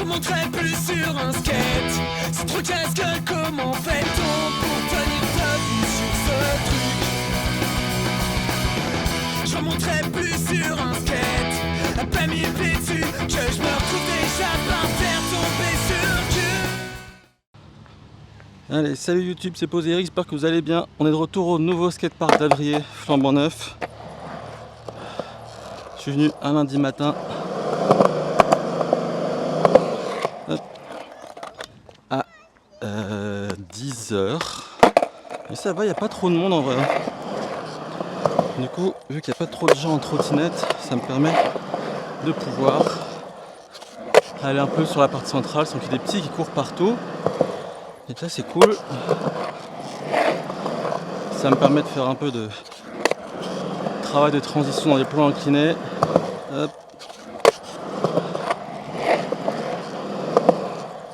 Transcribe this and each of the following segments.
Je monterai plus sur un skate. C'est trop casse-gueule, comment fait-on pour tenir debout sur ce truc? Je remonterai plus sur un skate. À peine mis le pied dessus que je me retrouve déjà par terre tombé sur le cul. Allez, salut YouTube, c'est Posé Eric, j'espère que vous allez bien. On est de retour au nouveau skatepark d'Avrier, flambant neuf. Je suis venu un lundi matin. Hop. À 10h. Et ça va, il n'y a pas trop de monde en vrai. Du coup, vu qu'il n'y a pas trop de gens en trottinette, ça me permet de pouvoir aller un peu sur la partie centrale sans qu'il y ait des petits qui courent partout. Et ça c'est cool. Ça me permet de faire un peu de travail de transition dans les plans inclinés. Hop.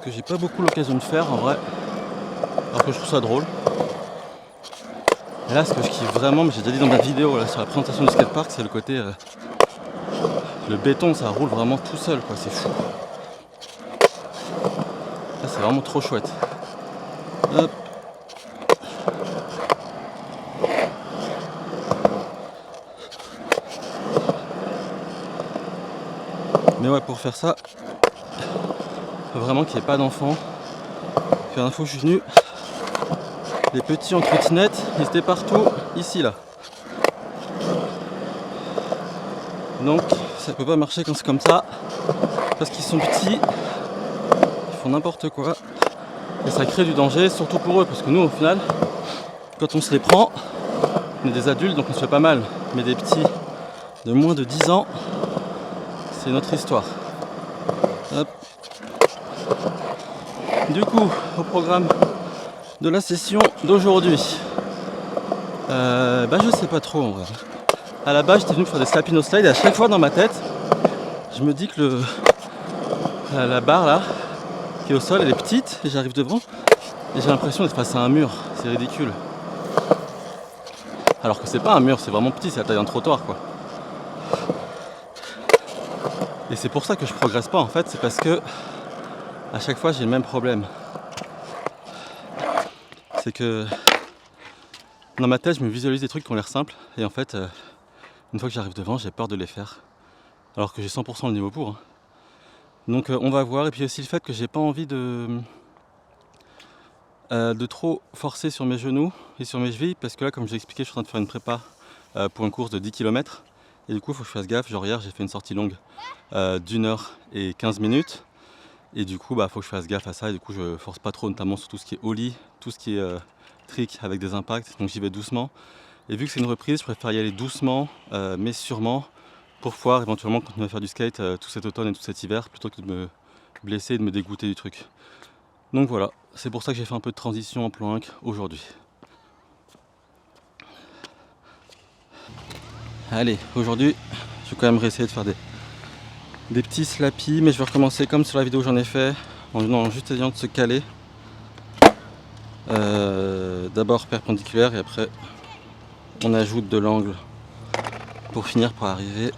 Que j'ai pas beaucoup l'occasion de faire en vrai. Alors que je trouve ça drôle. Et là ce que je kiffe vraiment, mais j'ai déjà dit dans ma vidéo là, sur la présentation du skatepark, c'est le côté le béton, ça roule vraiment tout seul quoi, c'est fou. Là c'est vraiment trop chouette. Hop. Mais ouais, pour faire ça, faut vraiment qu'il n'y ait pas d'enfants. La dernière fois que je suis venu, les petits en trottinette, ils étaient partout, ici là. Donc ça peut pas marcher quand c'est comme ça, parce qu'ils sont petits, ils font n'importe quoi, et ça crée du danger, surtout pour eux, parce que nous au final, quand on se les prend, on est des adultes donc on se fait pas mal, mais des petits de moins de 10 ans, c'est notre histoire. Hop. Du coup, au programme de la session d'aujourd'hui, je sais pas trop en vrai. À la base, j'étais venu faire des slapino slide et à chaque fois dans ma tête, je me dis que la barre là, qui est au sol, elle est petite et j'arrive devant et j'ai l'impression d'être face à un mur. C'est ridicule. Alors que c'est pas un mur, c'est vraiment petit, c'est la taille d'un trottoir quoi. Et c'est pour ça que je progresse pas en fait, c'est parce que à chaque fois j'ai le même problème. C'est que dans ma tête je me visualise des trucs qui ont l'air simples et en fait une fois que j'arrive devant j'ai peur de les faire. Alors que j'ai 100% le niveau pour. Hein. Donc on va voir, et puis aussi le fait que j'ai pas envie de trop forcer sur mes genoux et sur mes chevilles parce que là comme je l'ai expliqué je suis en train de faire une prépa pour une course de 10 km. Et du coup il faut que je fasse gaffe, genre hier j'ai fait une sortie longue d'1h15 et du coup faut que je fasse gaffe à ça et du coup je force pas trop notamment sur tout ce qui est ollie, tout ce qui est trick avec des impacts, donc j'y vais doucement et vu que c'est une reprise je préfère y aller doucement mais sûrement pour pouvoir éventuellement continuer à faire du skate tout cet automne et tout cet hiver plutôt que de me blesser et de me dégoûter du truc. Donc voilà, c'est pour ça que j'ai fait un peu de transition en plan 1 aujourd'hui. Allez, aujourd'hui, je vais quand même réessayer de faire des petits slappy, mais je vais recommencer comme sur la vidéo que j'en ai fait, en juste essayant de se caler. D'abord perpendiculaire et après on ajoute de l'angle pour finir par arriver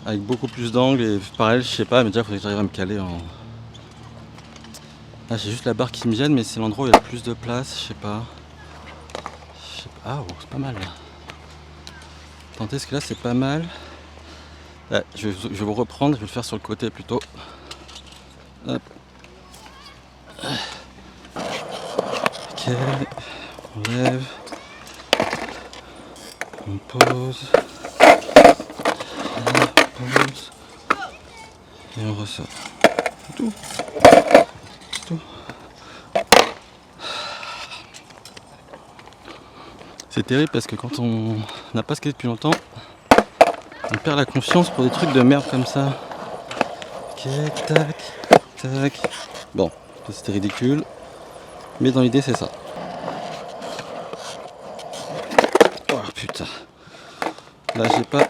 avec beaucoup plus d'angle et pareil, je sais pas, mais déjà il faudrait que j'arrive à me caler en... Là j'ai juste la barre qui me gêne, mais c'est l'endroit où il y a le plus de place, je sais pas. Ah, oh, c'est pas mal là. Tentez ce que là c'est pas mal. Ouais, je vais vous reprendre, je vais le faire sur le côté plutôt. Hop. Ok, on lève. On pose. On pose. Et on ressort. C'est tout. C'est tout. C'est terrible parce que quand on n'a pas skaté depuis longtemps, on perd la confiance pour des trucs de merde comme ça. Ok, tac, tac. Bon, c'était ridicule, mais dans l'idée c'est ça. Oh putain. Là j'ai pas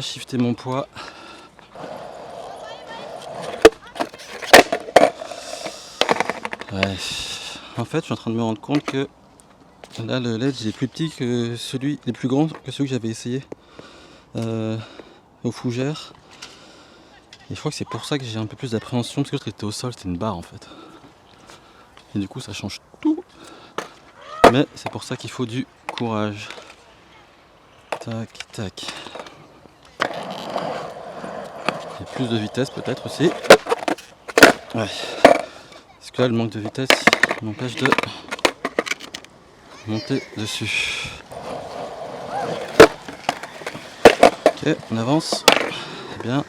shifté mon poids. Ouais. En fait, je suis en train de me rendre compte que là le ledge est plus petit que celui, il est plus grand que celui que j'avais essayé aux fougères. Et je crois que c'est pour ça que j'ai un peu plus d'appréhension, parce que l'autre était au sol, c'était une barre en fait. Et du coup ça change tout. Mais c'est pour ça qu'il faut du courage. Tac, tac. Et plus de vitesse peut-être aussi. Ouais. Parce que là le manque de vitesse m'empêche de monter dessus. Ok, on avance. Bien.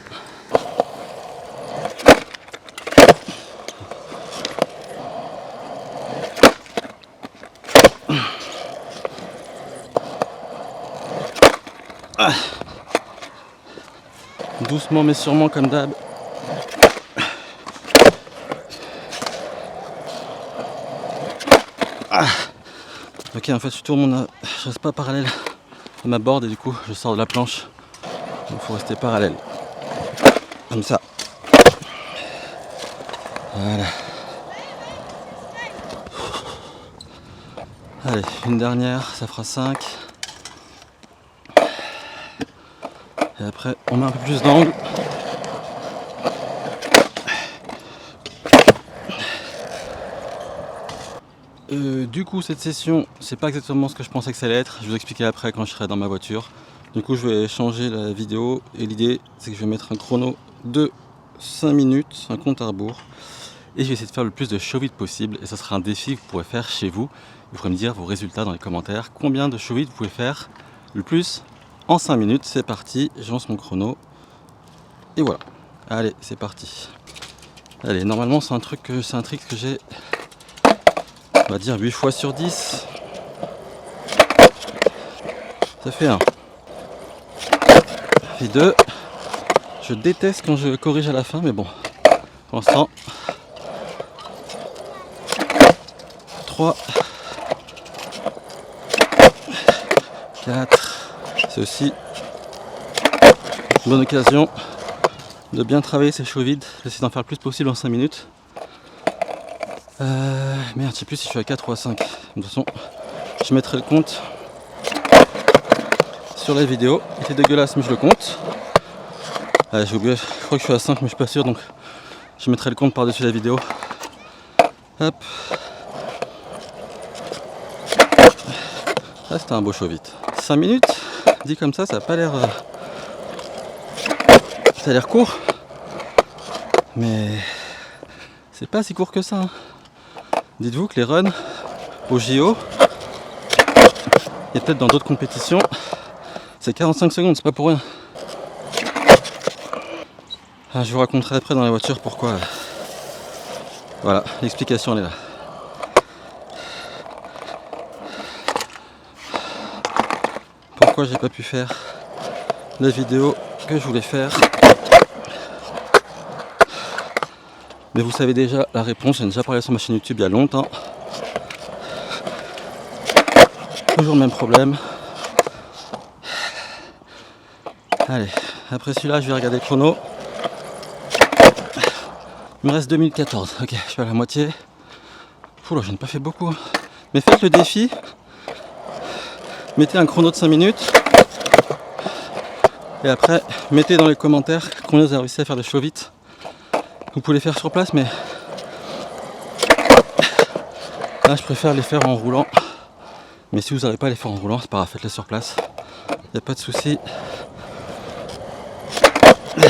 Ah. Doucement mais sûrement comme d'hab. Ah. Ok, en fait je tourne je reste pas parallèle à ma board et du coup je sors de la planche. Il faut rester parallèle. Comme ça. Voilà. Allez, une dernière, ça fera 5. Et après, on met un peu plus d'angle. Du coup, cette session, c'est pas exactement ce que je pensais que ça allait être. Je vous expliquerai après quand je serai dans ma voiture. Du coup, je vais changer la vidéo. Et l'idée, c'est que je vais mettre un chrono de 5 minutes, un compte à rebours. Et je vais essayer de faire le plus de show vite possible. Et ça sera un défi que vous pourrez faire chez vous. Vous pourrez me dire vos résultats dans les commentaires. Combien de show vite vous pouvez faire le plus en 5 minutes. C'est parti, je lance mon chrono. Et voilà. Allez, c'est parti. Allez, normalement, c'est un trick que j'ai, on va dire 8 fois sur 10. Ça fait 1. Ça fait 2. Je déteste quand je corrige à la fin, mais bon. Pour l'instant. 3. 4. C'est aussi une bonne occasion de bien travailler ces show vides. J'essaie d'en faire le plus possible en 5 minutes. Merde, je sais plus si je suis à 4 ou à 5. De toute façon, je mettrai le compte sur la vidéo. C'est dégueulasse, mais je le compte. J'ai oublié, je crois que je suis à 5, mais je suis pas sûr, donc je mettrai le compte par-dessus la vidéo. Hop. Ah, c'était un beau show vite. 5 minutes, dit comme ça a pas l'air. Ça a l'air court. Mais c'est pas si court que ça. Hein. Dites-vous que les runs au JO et peut-être dans d'autres compétitions, c'est 45 secondes, c'est pas pour rien. Ah, je vous raconterai après dans la voiture pourquoi. Voilà, l'explication elle est là. Pourquoi j'ai pas pu faire la vidéo que je voulais faire. Mais vous savez déjà la réponse, j'en ai déjà parlé sur ma chaîne YouTube il y a longtemps. Toujours le même problème. Allez, après celui-là, je vais regarder le chrono. Il me reste 2014. Ok, je suis à la moitié. Oula, j'en ai pas fait beaucoup. Mais faites le défi. Mettez un chrono de 5 minutes. Et après, mettez dans les commentaires combien vous avez réussi à faire de show vite. Vous pouvez les faire sur place, mais là, je préfère les faire en roulant. Mais si vous n'arrivez pas à les faire en roulant, c'est pas grave, faites-les sur place. Il n'y a pas de souci. Il n'y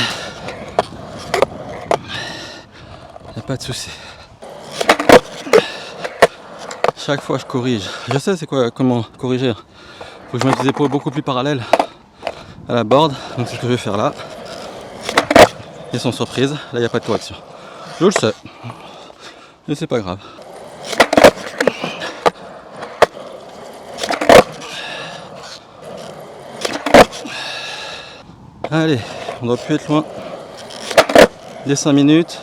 a pas de souci. Chaque fois, je corrige. Je sais c'est quoi, comment corriger. Faut que je mette les épaules beaucoup plus parallèles à la board. Donc c'est ce que je vais faire là. Et sans surprise, là il n'y a pas de correction. Je le sais. Mais c'est pas grave. Allez, on doit plus être loin des 5 minutes.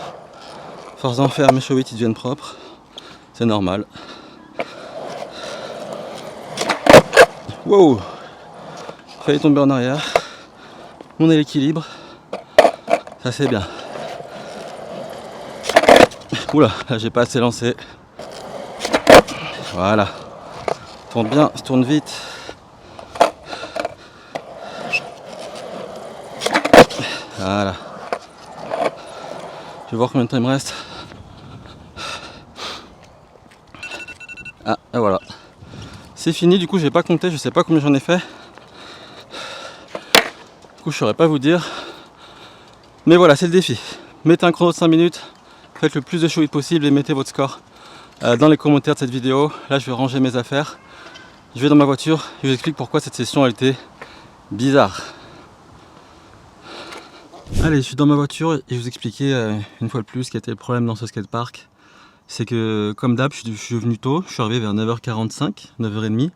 Force d'en faire, mes show vite ils deviennent propres. C'est normal. Wow! Fallait tomber en arrière. On a l'équilibre. Ça c'est bien. Oula, là j'ai pas assez lancé. Voilà. Tourne bien, se tourne vite. Voilà. Je vais voir combien de temps il me reste. Ah, et voilà. C'est fini, du coup j'ai pas compté, je sais pas combien j'en ai fait. Du coup je saurais pas vous dire. Mais voilà, c'est le défi. Mettez un chrono de 5 minutes, faites le plus de show possible et mettez votre score dans les commentaires de cette vidéo. Là je vais ranger mes affaires. Je vais dans ma voiture et je vous explique pourquoi cette session elle était bizarre. Allez, je suis dans ma voiture et je vous expliquer une fois de plus quel était le problème dans ce skatepark. C'est que comme d'hab, je suis venu tôt, je suis arrivé vers 9h45, 9h30 et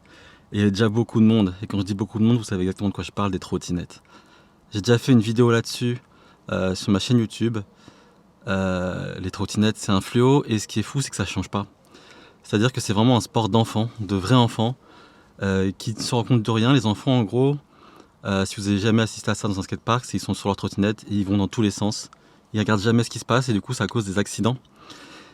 il y avait déjà beaucoup de monde. Et quand je dis beaucoup de monde, vous savez exactement de quoi je parle, des trottinettes. J'ai déjà fait une vidéo là-dessus sur ma chaîne YouTube. Les trottinettes c'est un fléau et ce qui est fou c'est que ça change pas. C'est-à-dire que c'est vraiment un sport d'enfants, de vrais enfants qui ne se rendent compte de rien. Les enfants en gros, si vous n'avez jamais assisté à ça dans un skatepark, c'est qu'ils sont sur leur trottinette et ils vont dans tous les sens. Ils regardent jamais ce qui se passe et du coup ça cause des accidents.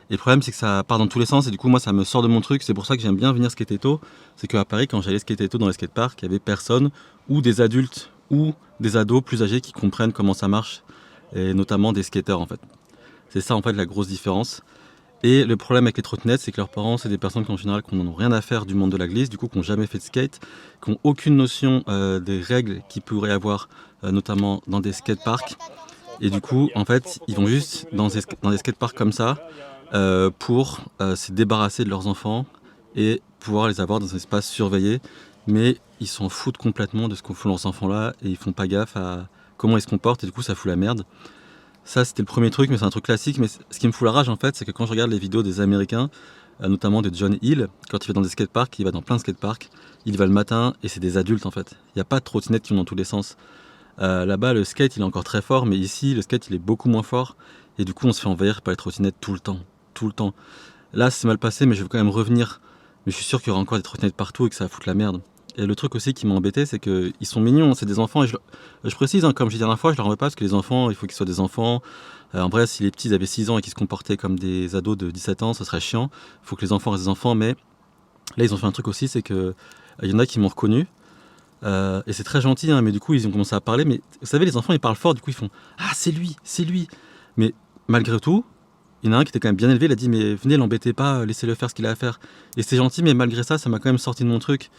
Et le problème c'est que ça part dans tous les sens et du coup moi ça me sort de mon truc. C'est pour ça que j'aime bien venir skater tôt. C'est qu'à Paris quand j'allais skater tôt dans les skateparks, il n'y avait personne ou des adultes ou des ados plus âgés qui comprennent comment ça marche. Et notamment des skateurs en fait. C'est ça en fait la grosse différence. Et le problème avec les trottinettes, c'est que leurs parents, c'est des personnes qui en général qui n'en ont rien à faire du monde de la glisse, du coup qui n'ont jamais fait de skate, qui n'ont aucune notion des règles qu'il pourrait y avoir, notamment dans des skateparks. Et du coup, en fait, ils vont juste dans des skateparks comme ça pour se débarrasser de leurs enfants et pouvoir les avoir dans un espace surveillé. Mais ils s'en foutent complètement de ce qu'ont font leurs enfants là et ils font pas gaffe à comment ils se comportent et du coup ça fout la merde. Ça c'était le premier truc, mais c'est un truc classique. Mais ce qui me fout la rage en fait, c'est que quand je regarde les vidéos des Américains, notamment de John Hill, quand il va dans des skateparks, il va dans plein de skateparks, il va le matin et c'est des adultes en fait. Il n'y a pas de trottinettes qui vont dans tous les sens. Là-bas le skate il est encore très fort, mais ici le skate il est beaucoup moins fort. Et du coup on se fait envahir par les trottinettes tout le temps. Tout le temps. Là c'est mal passé, mais je veux quand même revenir. Mais je suis sûr qu'il y aura encore des trottinettes partout et que ça va foutre la merde. Et le truc aussi qui m'a embêté, c'est qu'ils sont mignons, c'est des enfants. Et je précise, hein, comme j'ai dit la dernière fois, je leur en veux pas parce que les enfants, il faut qu'ils soient des enfants. En vrai, si les petits avaient 6 ans et qu'ils se comportaient comme des ados de 17 ans, ça serait chiant. Il faut que les enfants restent des enfants. Mais là, ils ont fait un truc aussi, c'est qu'il y en a qui m'ont reconnu. Et c'est très gentil, hein, mais du coup, ils ont commencé à parler. Mais vous savez, les enfants, ils parlent fort, du coup, ils font « Ah, c'est lui, c'est lui !» Mais malgré tout, il y en a un qui était quand même bien élevé, il a dit « Mais venez, l'embêtez pas, laissez-le faire ce qu'il a à faire. » Et c'est gentil, mais malgré ça, ça m'a quand même sorti de mon truc.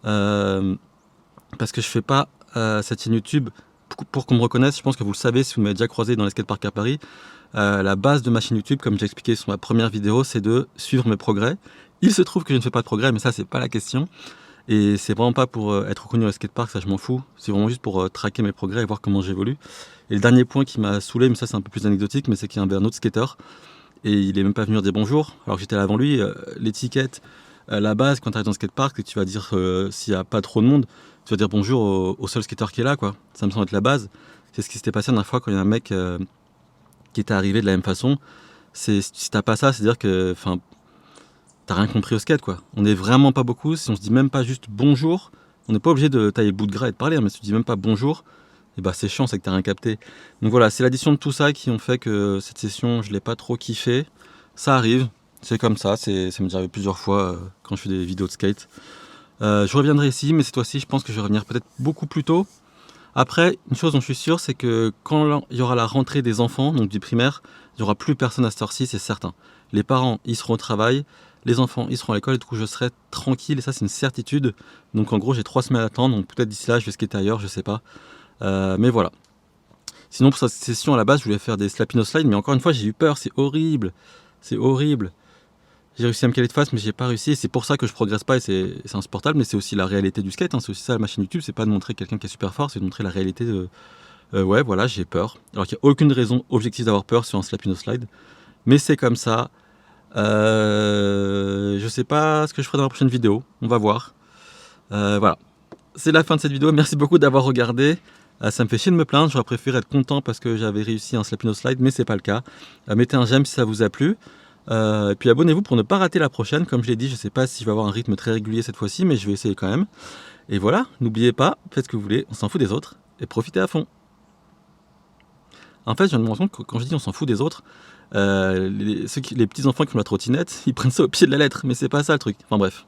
Parce que je fais pas cette chaîne YouTube pour qu'on me reconnaisse. Je pense que vous le savez si vous m'avez déjà croisé dans les skateparks à Paris. La base de ma chaîne YouTube, comme j'ai expliqué sur ma première vidéo, c'est de suivre mes progrès. Il se trouve que je ne fais pas de progrès, mais ça c'est pas la question. Et c'est vraiment pas pour être reconnu dans les skateparks, ça je m'en fous. C'est vraiment juste pour traquer mes progrès et voir comment j'évolue. Et le dernier point qui m'a saoulé, mais ça c'est un peu plus anecdotique, mais c'est qu'il y avait un autre skater et il est même pas venu dire bonjour alors que j'étais là avant lui. L'étiquette, la base quand tu arrives dans le skatepark et que tu vas dire s'il n'y a pas trop de monde, tu vas dire bonjour au seul skater qui est là quoi. Ça me semble être la base. C'est ce qui s'était passé la dernière fois quand il y a un mec qui était arrivé de la même façon. Si t'as pas ça, c'est à dire que t'as rien compris au skate quoi. On est vraiment pas beaucoup. Si on se dit même pas juste bonjour, on n'est pas obligé de tailler le bout de gras et de parler, hein, mais si tu dis même pas bonjour, et bah c'est chiant, c'est que t'as rien capté. Donc voilà, c'est l'addition de tout ça qui ont fait que cette session je l'ai pas trop kiffé. Ça arrive, c'est comme ça, ça m'est déjà arrivé plusieurs fois quand je fais des vidéos de skate. Je reviendrai ici, mais cette fois-ci je pense que je vais revenir peut-être beaucoup plus tôt. Après, une chose dont je suis sûr, c'est que quand il y aura la rentrée des enfants, donc du primaire, il n'y aura plus personne à cette heure-ci, c'est certain. Les parents, ils seront au travail, les enfants, ils seront à l'école, et du coup, je serai tranquille, et ça, c'est une certitude. Donc, en gros, j'ai 3 semaines à attendre, donc peut-être d'ici là, je vais skater ailleurs, je sais pas. Mais voilà. Sinon, pour cette session, à la base, je voulais faire des slapino slide, mais encore une fois, j'ai eu peur, c'est horrible. C'est horrible. J'ai réussi à me caler de face, mais j'ai pas réussi. Et c'est pour ça que je progresse pas et c'est insupportable. Mais c'est aussi la réalité du skate. Hein. C'est aussi ça ma chaîne YouTube. C'est pas de montrer quelqu'un qui est super fort, c'est de montrer la réalité de. Ouais, voilà, j'ai peur. Alors qu'il n'y a aucune raison objective d'avoir peur sur un slapino slide. Mais c'est comme ça. Je sais pas ce que je ferai dans la prochaine vidéo. On va voir. Voilà. C'est la fin de cette vidéo. Merci beaucoup d'avoir regardé. Ça me fait chier de me plaindre. J'aurais préféré être content parce que j'avais réussi un slapino slide, mais c'est pas le cas. Mettez un j'aime si ça vous a plu. Et puis abonnez-vous pour ne pas rater la prochaine. Comme je l'ai dit, je ne sais pas si je vais avoir un rythme très régulier cette fois-ci, mais je vais essayer quand même. Et voilà, n'oubliez pas, faites ce que vous voulez, on s'en fout des autres, et profitez à fond. En fait, je viens de me rendre compte que quand je dis on s'en fout des autres, les petits enfants qui ont la trottinette, ils prennent ça au pied de la lettre, mais c'est pas ça le truc. Enfin bref.